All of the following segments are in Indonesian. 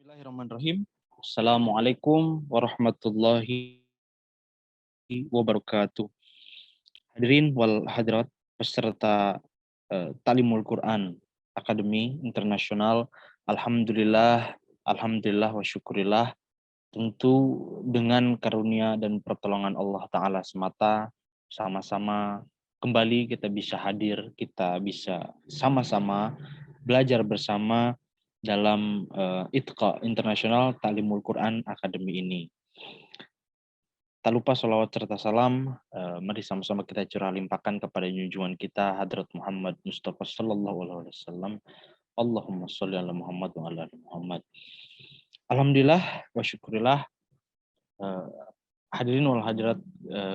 Bismillahirrahmanirrahim. Assalamualaikum warahmatullahi wabarakatuh. Hadirin wal hadirat peserta Ta'limul Quran Akademi Internasional. Alhamdulillah wa syukurillah. Tentu dengan karunia dan pertolongan Allah Ta'ala semata, sama-sama kembali kita bisa hadir, kita bisa sama-sama belajar bersama dalam ITQA Internasional Ta'limul Quran Akademi ini. Tak lupa sholawat serta salam, mari sama-sama kita curah limpahkan kepada junjungan kita Hadrat Muhammad Mustafa Sallallahu Alaihi Wasallam. Allahumma sholli ala Muhammad wa ala ali Muhammad. Alhamdulillah wa syukurillah. Hadirin wal hadirat,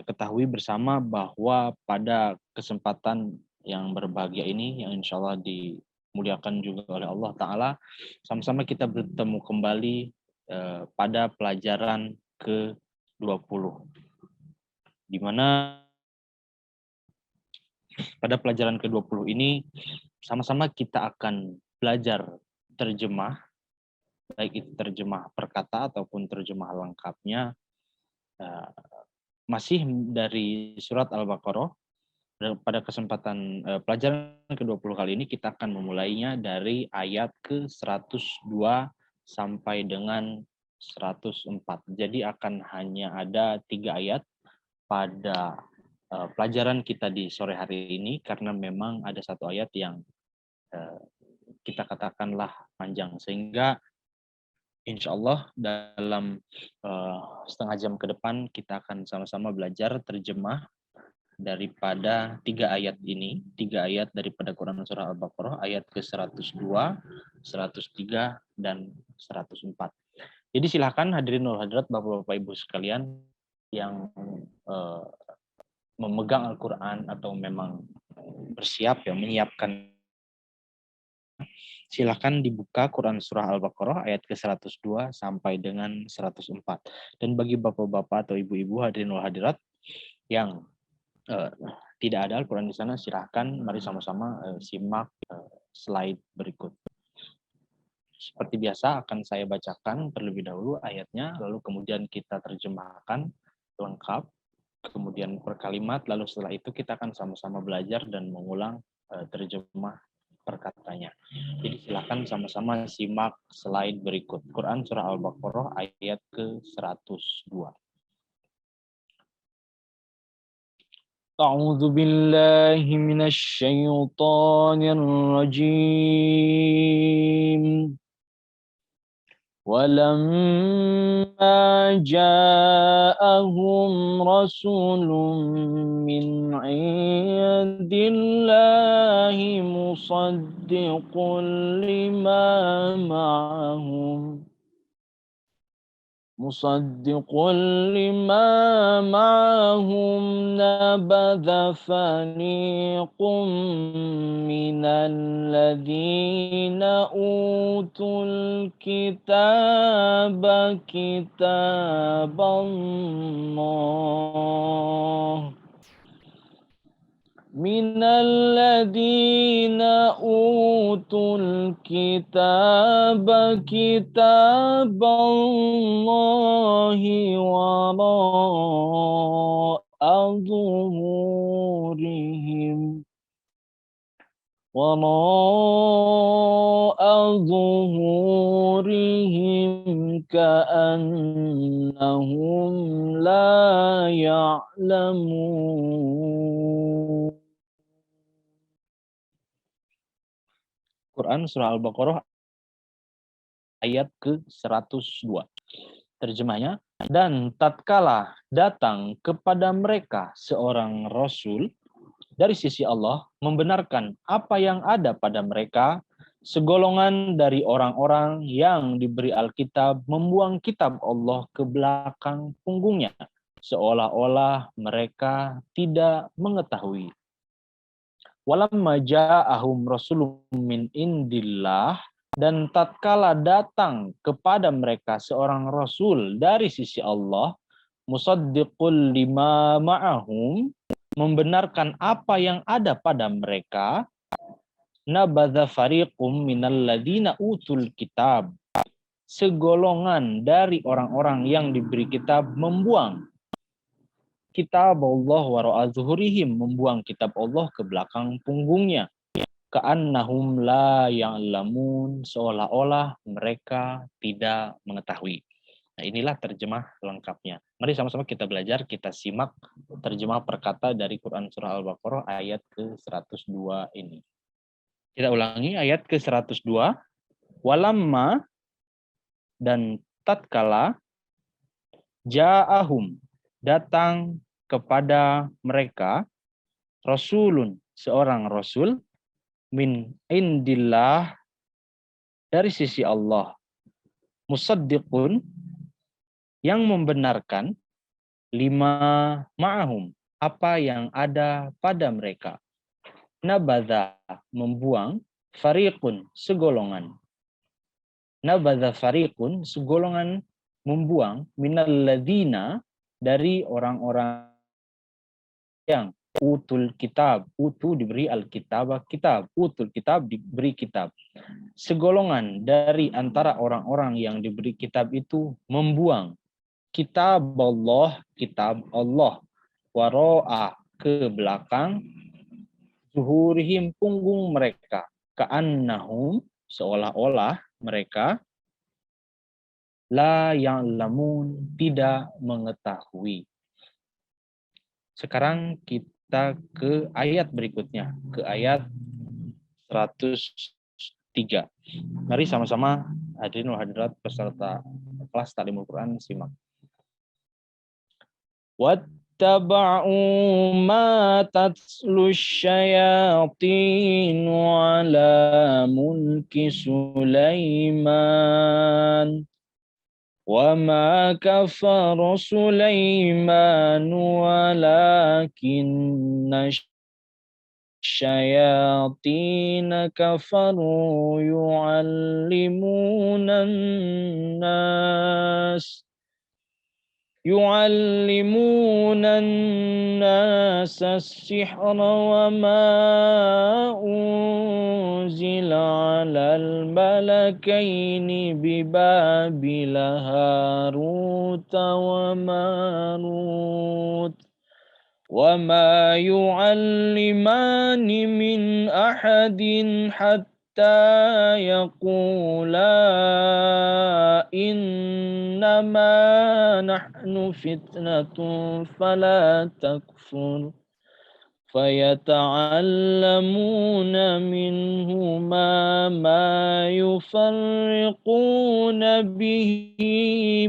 ketahui bersama bahwa pada kesempatan yang berbahagia ini, yang insya Allah dimuliakan juga oleh Allah Ta'ala, sama-sama kita bertemu kembali pada pelajaran ke-20, di mana pada pelajaran ke-20 ini sama-sama kita akan belajar terjemah, baik itu terjemah perkata ataupun terjemah lengkapnya, masih dari surat Al-Baqarah. Pada kesempatan pelajaran ke-20 kali ini kita akan memulainya dari ayat ke-102 sampai dengan 104. Jadi akan hanya ada 3 ayat pada pelajaran kita di sore hari ini, karena memang ada satu ayat yang kita katakanlah panjang, sehingga insya Allah dalam setengah jam ke depan kita akan sama-sama belajar terjemah daripada 3 ayat ini, 3 ayat daripada Quran Surah Al-Baqarah, ayat ke-102, 103, dan 104. Jadi silakan hadirin wal hadirat, Bapak-Bapak Ibu sekalian yang memegang Al-Quran atau memang bersiap ya menyiapkan, silakan dibuka Quran Surah Al-Baqarah ayat ke-102 sampai dengan 104. Dan bagi bapak-bapak atau ibu-ibu hadirin wal hadirat yang tidak ada Al-Quran di sana, silahkan mari sama-sama simak slide berikut. Seperti biasa akan saya bacakan terlebih dahulu ayatnya, lalu kemudian kita terjemahkan lengkap, kemudian per kalimat, lalu setelah itu kita akan sama-sama belajar dan mengulang terjemah perkatanya. Jadi silakan sama-sama simak slide berikut. Quran Surah Al-Baqarah ayat ke-102. أعوذ بالله من الشيطان الرجيم ولما جاءهم رسول من عند الله مصدق لما معهم نبذ فريق من الذين أوتوا الكتاب كتاب الله من الذين أوتوا الكتاب كتاب الله وراء ظهورهم كأنهم لا يعلمون. Quran Surah Al-Baqarah ayat ke-102. Terjemahnya, dan tatkala datang kepada mereka seorang Rasul dari sisi Allah membenarkan apa yang ada pada mereka, segolongan dari orang-orang yang diberi Alkitab membuang kitab Allah ke belakang punggungnya, seolah-olah mereka tidak mengetahui. Walamma ja'ahum rasulun min indillah, dan tatkala datang kepada mereka seorang rasul dari sisi Allah, musaddiqul lima ma'ahum, membenarkan apa yang ada pada mereka, nabadha fariqum minal ladina utul kitab, segolongan dari orang-orang yang diberi kitab membuang kitab Allah wara'a zuhurihim, membuang kitab Allah ke belakang punggungnya. Ka'annahum la ya'lamun, seolah-olah mereka tidak mengetahui. Nah, inilah terjemah lengkapnya. Mari sama-sama kita belajar, kita simak terjemah perkata dari Quran Surah Al-Baqarah ayat ke-102 ini. Kita ulangi ayat ke-102. Walamma, dan tatkala, ja'ahum, datang kepada mereka, Rasulun, seorang Rasul, min indillah, dari sisi Allah, musaddiqun, yang membenarkan, lima ma'ahum, apa yang ada pada mereka. Nabadha, membuang, fariqun, segolongan. Nabadha fariqun, segolongan membuang, minalladzina, dari orang-orang yang utul kitab, utu diberi alkitab, kitab, utul kitab diberi kitab. Segolongan dari antara orang-orang yang diberi kitab itu membuang kitab Allah, waro'a, ke belakang, zuhurihim, punggung mereka, ka'annahum, seolah-olah mereka, la ya'lamun, tidak mengetahui. Sekarang kita ke ayat berikutnya, ke ayat 103. Mari sama-sama hadirin wal hadirat peserta kelas Ta'limul Quran simak. Wattaba'u ma tatlu syayatin ala mulki Sulaiman وَمَا كَفَرَ سُلَيْمَانُ وَلَكِنَّ الشَّيَاطِينَ كَفَرُوا يُعَلِّمُونَ النَّاسَ السِّحْرَ وَمَا أُنزِلَ عَلَى الْمَلَكَيْنِ بِبَابِلَ هَارُوتَ وَمَارُوتَ وَمَا يُعَلِّمَانِ مِنْ أَحَدٍ حَتَّى يَقُولَا إِنَّمَا نَحْنُ فِتْنَةٌ فَلَا تَكْفُرْ فَيَتَعَلَّمُونَ مِنْهُمَا مَا يُفَرِّقُونَ بِهِ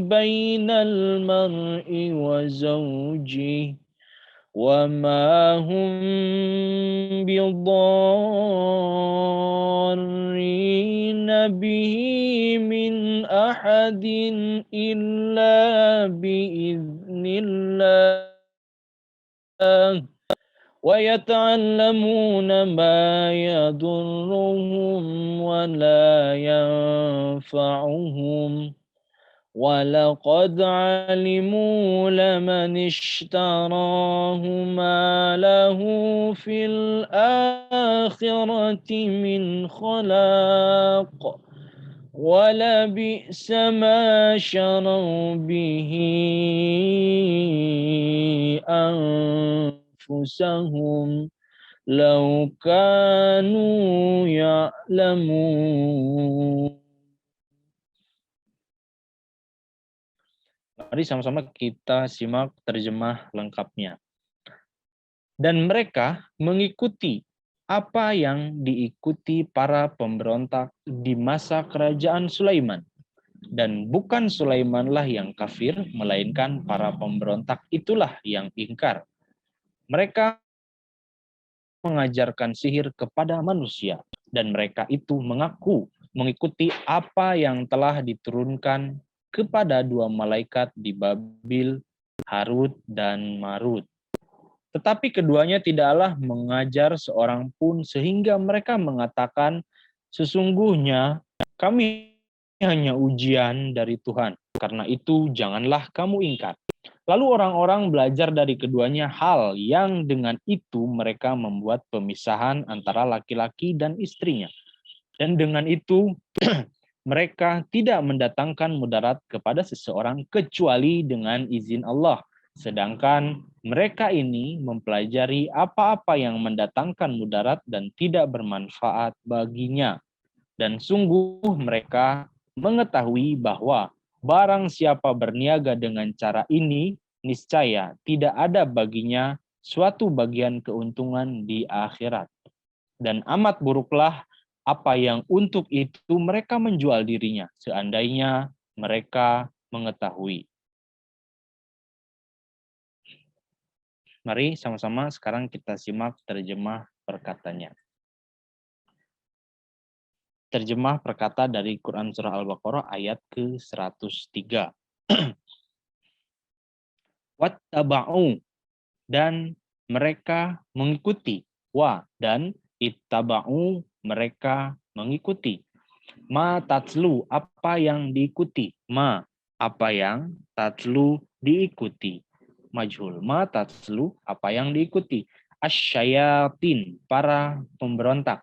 بَيْنَ الْمَرْءِ وَزَوْجِهِ وَمَا هُمْ بِضَارِّينَ بِهِ مِنْ أَحَدٍ إِلَّا بِإِذْنِ اللَّهِ وَيَتَعَلَّمُونَ مَا يَضُرُّهُمْ وَلَا يَنفَعُهُمْ وَلَقَدْ عَلِمُوا لَمَنِ اشْتَرَاهُ مَا لَهُ فِي الْآخِرَةِ مِنْ خَلَاقٍ وَلَبِئْسَ مَا شَرَوْا بِهِ أَنفُسَهُمْ لَوْ كَانُوا يَعْلَمُونَ. Mari sama-sama kita simak terjemah lengkapnya. Dan mereka mengikuti apa yang diikuti para pemberontak di masa kerajaan Sulaiman. Dan bukan Sulaimanlah yang kafir, melainkan para pemberontak itulah yang ingkar. Mereka mengajarkan sihir kepada manusia, dan mereka itu mengaku mengikuti apa yang telah diturunkan kepada dua malaikat di Babil, Harut dan Marut. Tetapi keduanya tidaklah mengajar seorang pun sehingga mereka mengatakan, sesungguhnya kami hanya ujian dari Tuhan. Karena itu janganlah kamu ingkar. Lalu orang-orang belajar dari keduanya hal yang dengan itu mereka membuat pemisahan antara laki-laki dan istrinya. Dan dengan itu mereka tidak mendatangkan mudarat kepada seseorang kecuali dengan izin Allah. Sedangkan mereka ini mempelajari apa-apa yang mendatangkan mudarat dan tidak bermanfaat baginya. Dan sungguh mereka mengetahui bahwa barang siapa berniaga dengan cara ini, niscaya tidak ada baginya suatu bagian keuntungan di akhirat. Dan amat buruklah apa yang untuk itu mereka menjual dirinya, seandainya mereka mengetahui. Mari sama-sama sekarang kita simak terjemah perkatanya. Terjemah perkata dari Quran Surah Al-Baqarah ayat ke-103. Wattaba'u, dan mereka mengikuti. Dan ittaba'u, mereka mengikuti. Ma tatslu, apa yang diikuti. Apa yang tatslu diikuti. Majhul. Ma tatslu, apa yang diikuti. Asyayatin, para pemberontak.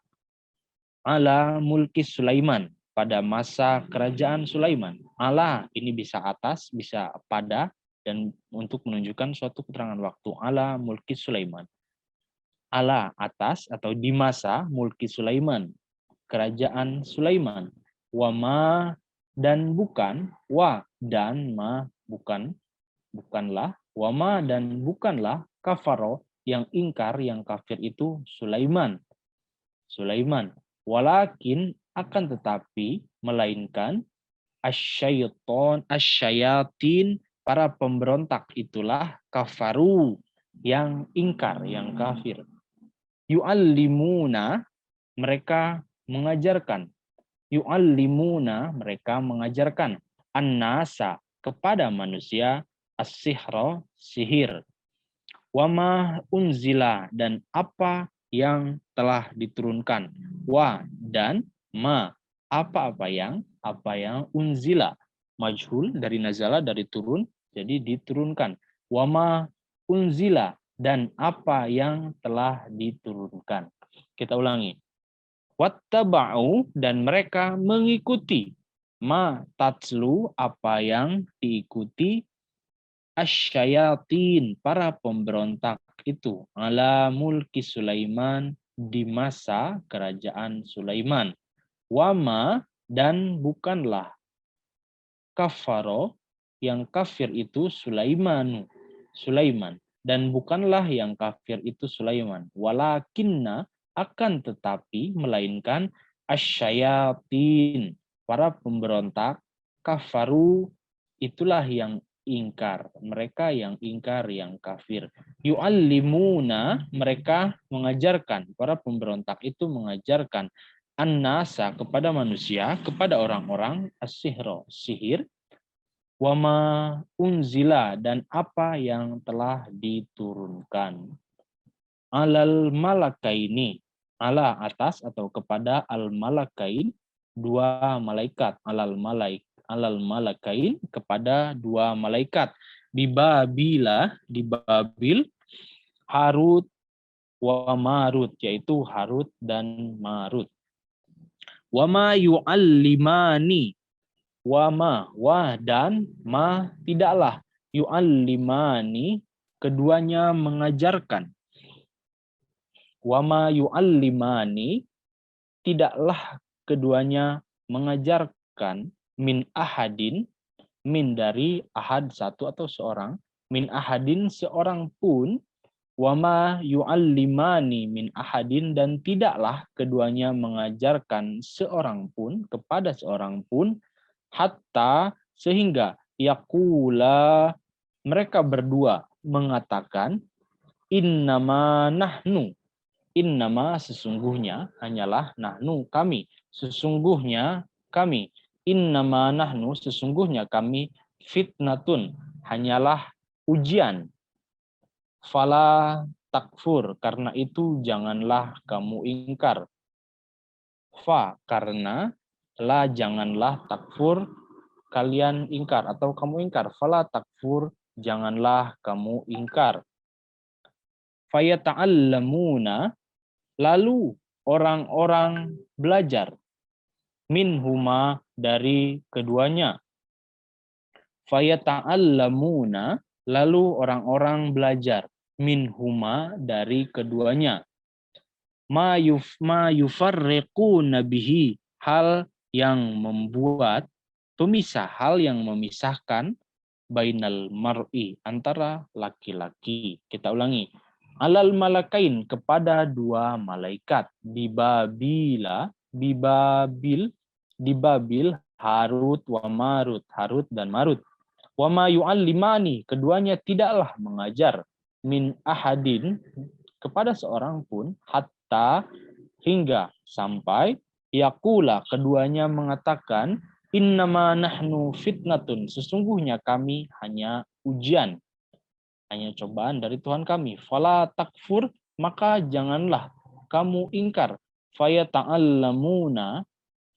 Ala mulki Sulaiman, pada masa kerajaan Sulaiman. Ala ini bisa atas, bisa pada, dan untuk menunjukkan suatu keterangan waktu. Ala mulki Sulaiman. Ala atas atau di masa mulki Sulaiman, kerajaan Sulaiman. Wama dan bukan, dan ma bukan, bukanlah, wama dan bukanlah kafaro yang ingkar, yang kafir itu Sulaiman. Walakin akan tetapi, melainkan asyayatin, para pemberontak itulah kafaru, yang ingkar, yang kafir. Yu'allimuna, mereka mengajarkan. Yu'allimuna, mereka mengajarkan. An-nasa, kepada manusia, as-sihra, sihir. Wama unzila, dan apa yang telah diturunkan. Dan ma, apa yang unzila. Majhul dari nazala, dari turun, jadi diturunkan. Wama unzila, dan apa yang telah diturunkan. Kita ulangi. Wattaba'u, dan mereka mengikuti. Ma tatslu, apa yang diikuti. Asyayatin, para pemberontak itu. Ala mulki Sulaiman, di masa kerajaan Sulaiman. Wama, dan bukanlah kafaro, yang kafir itu Sulaiman. Dan bukanlah yang kafir itu Sulaiman. Walakinna, akan tetapi, melainkan asyayatin, para pemberontak, kafaru, itulah yang ingkar. Mereka yang ingkar, yang kafir. Yu'allimuna, mereka mengajarkan. Para pemberontak itu mengajarkan. An-nasa, kepada manusia, kepada orang-orang, as-sihra, sihir. Wama unzila, dan apa yang telah diturunkan. Alal malakaini, ala atas atau kepada al malakain, dua malaikat. Alal malakain, kepada dua malaikat. Di Babila, di Babil, Harut wa Marut, yaitu Harut dan Marut. Wama yu'allimani, dan ma tidaklah, yu'allimani, keduanya mengajarkan. Wama yu'allimani, tidaklah keduanya mengajarkan, min ahadin, min dari ahad, satu atau seorang, min ahadin, seorang pun, wama yu'allimani min ahadin, dan tidaklah keduanya mengajarkan seorang pun, kepada seorang pun, hatta, sehingga, yaqula, mereka berdua mengatakan, innama nahnu, innama, sesungguhnya, hanyalah, nahnu, kami, sesungguhnya kami, innama nahnu, sesungguhnya kami, fitnatun, hanyalah ujian. Fala takfur, karena itu janganlah kamu ingkar. Karena, la, janganlah, takfur, kalian ingkar atau kamu ingkar. Fala takfur, janganlah kamu ingkar. Fayata'allamuna, lalu orang-orang belajar. minhuma dari keduanya. Fayata'allamuna, lalu orang-orang belajar minhuma dari keduanya. Ma yufarriquna bihi, hal yang membuat pemisah, hal yang memisahkan bainal mar'i, antara laki-laki. Kita ulangi. Alal malakain, kepada dua malaikat. Di Babil, Harut wa Marut, Harut dan Marut. Wa ma yu'allimani, keduanya tidaklah mengajar min ahadin, kepada seorang pun, hatta, hingga sampai yaqula, keduanya mengatakan, innama nahnu fitnatun, sesungguhnya kami hanya ujian, hanya cobaan dari Tuhan kami. Fala takfur, maka janganlah kamu ingkar. Fayata'allamuna,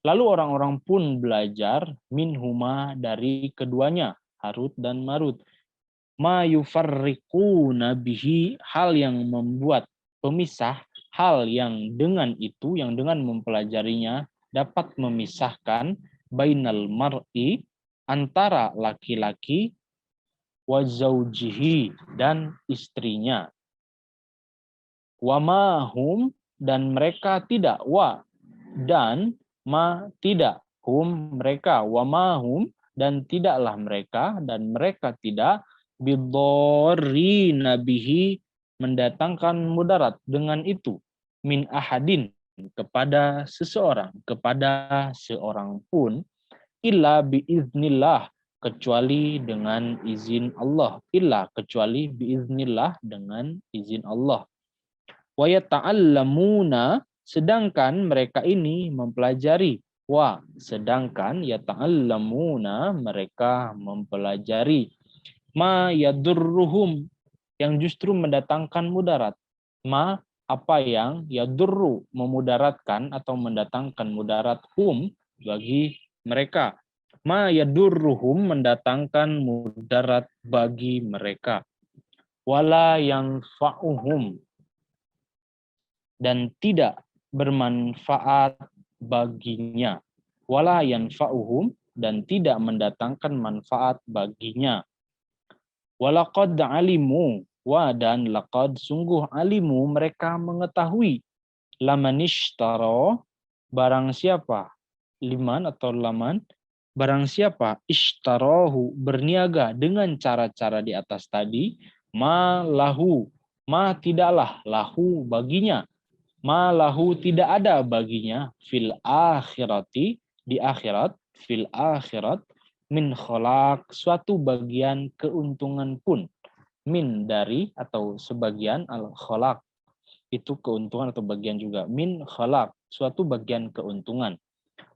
lalu orang-orang pun belajar minhuma dari keduanya, Harut dan Marut. Ma yufarriquna bihi, hal yang membuat pemisah, hal yang dengan itu, yang dengan mempelajarinya dapat memisahkan bainal mar'i, antara laki-laki, wa zaujihi, dan istrinya. Wa mahum, dan mereka tidak, wa dan ma tidak, hum mereka, wa mahum dan tidaklah mereka, dan mereka tidak, bidorrina bihi, mendatangkan mudarat dengan itu, min ahadin, kepada seseorang pun, illa biiznillah, kecuali dengan izin Allah, illa kecuali biiznillah, dengan izin Allah. Wa yata'allamuna, sedangkan mereka ini mempelajari, wa sedangkan yata'allamuna, mereka mempelajari, ma yadurruhum, yang justru mendatangkan mudarat, ma apa yang yadurru, memudaratkan atau mendatangkan mudarat, hum bagi mereka, ma yadurruhum, mendatangkan mudarat bagi mereka, wala yang fa'uhum, dan tidak bermanfaat baginya, wala yanfa'uhum, dan tidak mendatangkan manfaat baginya. Walaqad alimu, wa dan laqad, sungguh, alimu mereka mengetahui, lamanishtaro, barang siapa, liman atau laman, barang siapa, ishtarohu, berniaga dengan cara-cara di atas tadi, ma lahu, ma tidaklah, lahu baginya, ma lahu tidak ada baginya, fil akhirati, di akhirat, fil akhirat, min kholak, suatu bagian keuntungan pun, min dari atau sebagian, al kholak itu keuntungan atau bagian juga, min kholak suatu bagian keuntungan.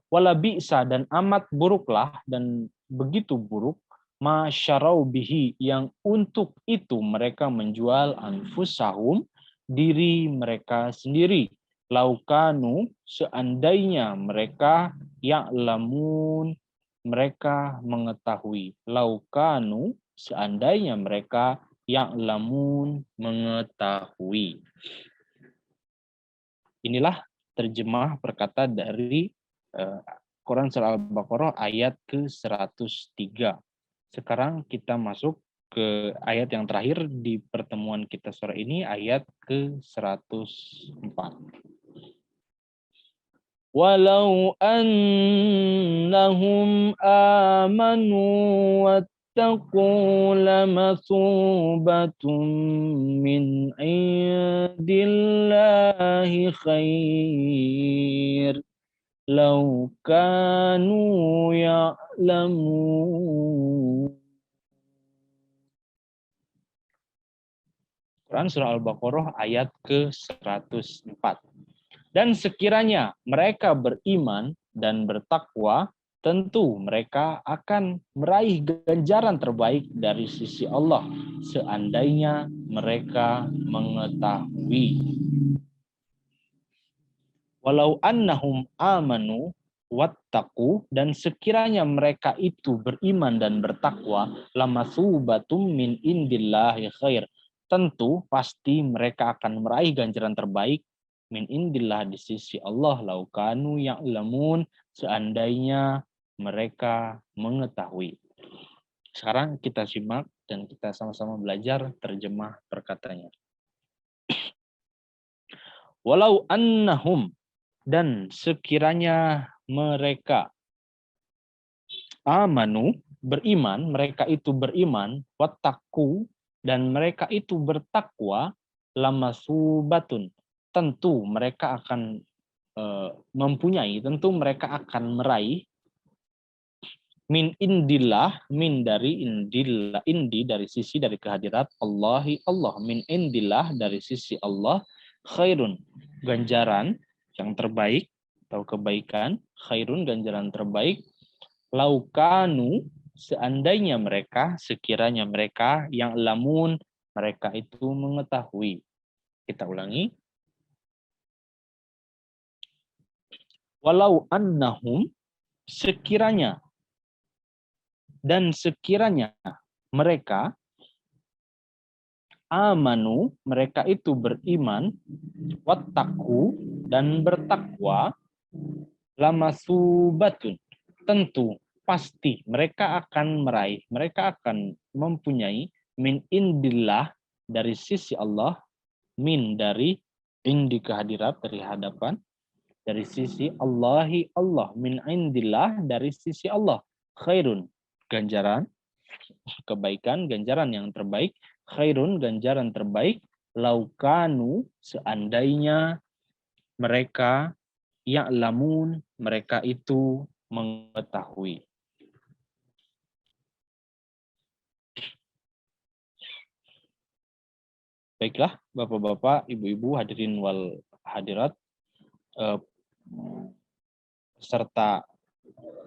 Wala bi'sa, dan amat buruklah, dan begitu buruk, ma syarau bihi, yang untuk itu mereka menjual, anfusahum, diri mereka sendiri, laukanu, seandainya mereka, ya'lamun, mereka mengetahui, laukanu, seandainya mereka, ya'lamun, mengetahui. Inilah terjemah perkata dari Quran Surah Al-Baqarah ayat ke-103. Sekarang kita masuk ke ayat yang terakhir di pertemuan kita sore ini, ayat ke-104. Walau annahum amanu wattaqu lamathubatun min indillahi khair law kanu ya'lamun. Quran Surah Al-Baqarah ayat ke-104. Dan sekiranya mereka beriman dan bertakwa, tentu mereka akan meraih ganjaran terbaik dari sisi Allah, seandainya mereka mengetahui. Walau annahum amanu wattaqu, dan sekiranya mereka itu beriman dan bertakwa, lamathubatum min indillahi khair, tentu pasti mereka akan meraih ganjaran terbaik min indillah di sisi Allah, laukanu ya'lamun, seandainya mereka mengetahui. Sekarang kita simak dan kita sama-sama belajar terjemah perkataannya. Walau annahum, dan sekiranya mereka amanu, beriman, mereka itu beriman, wattaqu, dan mereka itu bertakwa, lamasubatun, tentu mereka akan tentu mereka akan meraih min indillah, min dari indillah, indi dari sisi dari kehadirat Allahi Allah, min indillah dari sisi Allah, khairun, ganjaran yang terbaik atau kebaikan, khairun ganjaran terbaik, laukanu, seandainya mereka, sekiranya mereka, yang lamun, mereka itu mengetahui. Kita ulangi. Walau annahum, sekiranya, dan sekiranya mereka amanu, mereka itu beriman, wattaku, dan bertakwa, lamasubatun, tentu pasti mereka akan meraih, mereka akan mempunyai min indillah dari sisi Allah, min dari indi kehadirat dari hadapan, dari sisi Allahi Allah, min indillah dari sisi Allah, khairun ganjaran kebaikan, ganjaran yang terbaik, khairun ganjaran terbaik, laukanu seandainya mereka ya'lamun, mereka itu mengetahui. Baiklah, Bapak-bapak, Ibu-ibu, hadirin wal hadirat, serta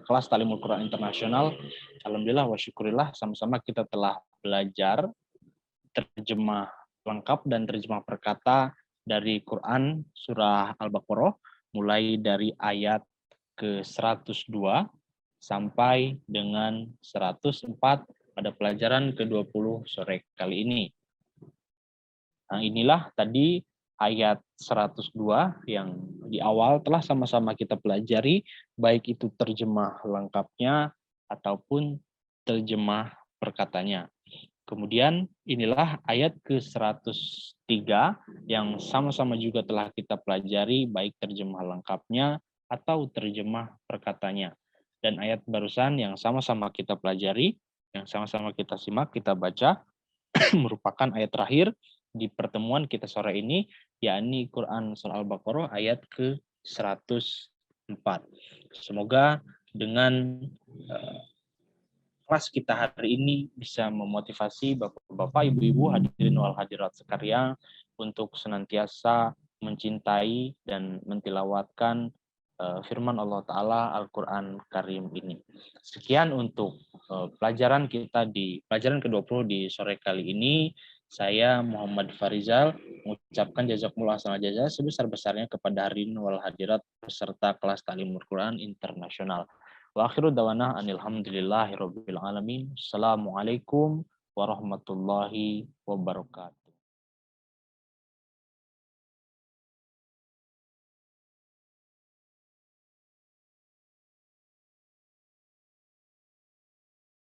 kelas Ta'limul Quran Internasional, alhamdulillah wa syukurillah, sama-sama kita telah belajar terjemah lengkap dan terjemah perkata dari Quran surah Al-Baqarah, mulai dari ayat ke-102 sampai dengan 104 pada pelajaran ke-20 sore kali ini. Nah, inilah tadi ayat 102 yang di awal telah sama-sama kita pelajari, baik itu terjemah lengkapnya ataupun terjemah perkatanya. Kemudian inilah ayat ke-103 yang sama-sama juga telah kita pelajari, baik terjemah lengkapnya atau terjemah perkatanya. Dan ayat barusan yang sama-sama kita pelajari, yang sama-sama kita simak, kita baca, merupakan ayat terakhir di pertemuan kita sore ini, yakni Quran Surah Al-Baqarah ayat ke-104. Semoga dengan kelas kita hari ini bisa memotivasi Bapak-bapak, Ibu-ibu, hadirin wal hadirat sekalian untuk senantiasa mencintai dan mentilawatkan firman Allah Ta'ala Al-Quran Karim ini. Sekian untuk pelajaran kita di pelajaran ke-20 di sore kali ini. Saya Muhammad Farizal mengucapkan jazakumullah khairan jazaa sebesar-besarnya kepada hadirin wal hadirat peserta kelas Ta'limul Quran Internasional. Wa akhiru dawana anilhamdulillahi rabbil alamin. Assalamualaikum warahmatullahi wabarakatuh.